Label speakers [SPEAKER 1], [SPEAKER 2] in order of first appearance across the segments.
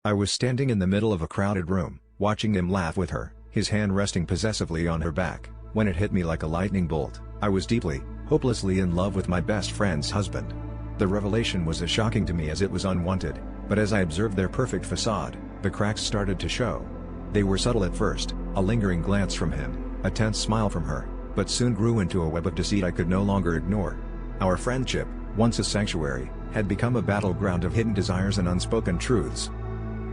[SPEAKER 1] I was standing in the middle of a crowded room, watching him laugh with her, his hand resting possessively on her back, when it hit me like a lightning bolt. I was deeply, hopelessly in love with my best friend's husband. The revelation was as shocking to me as it was unwanted, but as I observed their perfect facade, the cracks started to show. They were subtle at first, a lingering glance from him, a tense smile from her, but soon grew into a web of deceit I could no longer ignore. Our friendship, once a sanctuary, had become a battleground of hidden desires and unspoken truths.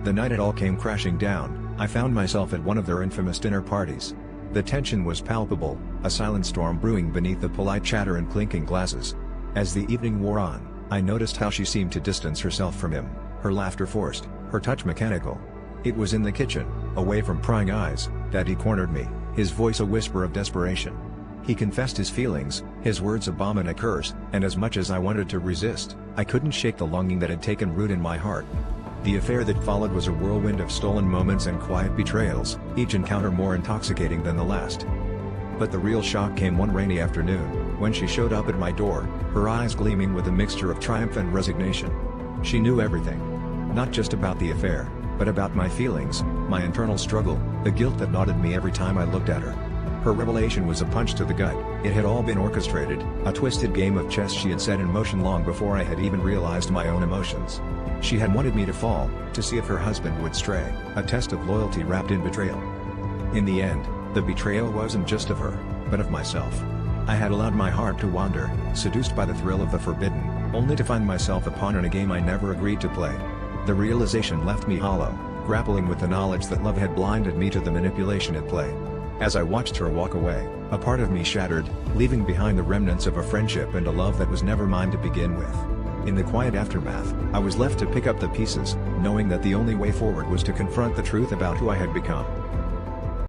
[SPEAKER 1] The night it all came crashing down, I found myself at one of their infamous dinner parties. The tension was palpable, a silent storm brewing beneath the polite chatter and clinking glasses. As the evening wore on, I noticed how she seemed to distance herself from him, her laughter forced, her touch mechanical. It was in the kitchen, away from prying eyes, that he cornered me, his voice a whisper of desperation. He confessed his feelings, his words a bomb and a curse, and as much as I wanted to resist, I couldn't shake the longing that had taken root in my heart. The affair that followed was a whirlwind of stolen moments and quiet betrayals, each encounter more intoxicating than the last. But the real shock came one rainy afternoon, when she showed up at my door, her eyes gleaming with a mixture of triumph and resignation. She knew everything. Not just about the affair, but about my feelings, my internal struggle, the guilt that gnawed at me every time I looked at her. Her revelation was a punch to the gut. It had all been orchestrated, a twisted game of chess she had set in motion long before I had even realized my own emotions. She had wanted me to fall, to see if her husband would stray, a test of loyalty wrapped in betrayal. In the end, the betrayal wasn't just of her, but of myself. I had allowed my heart to wander, seduced by the thrill of the forbidden, only to find myself a pawn in a game I never agreed to play. The realization left me hollow, grappling with the knowledge that love had blinded me to the manipulation at play. As I watched her walk away, a part of me shattered, leaving behind the remnants of a friendship and a love that was never mine to begin with. In the quiet aftermath, I was left to pick up the pieces, knowing that the only way forward was to confront the truth about who I had become.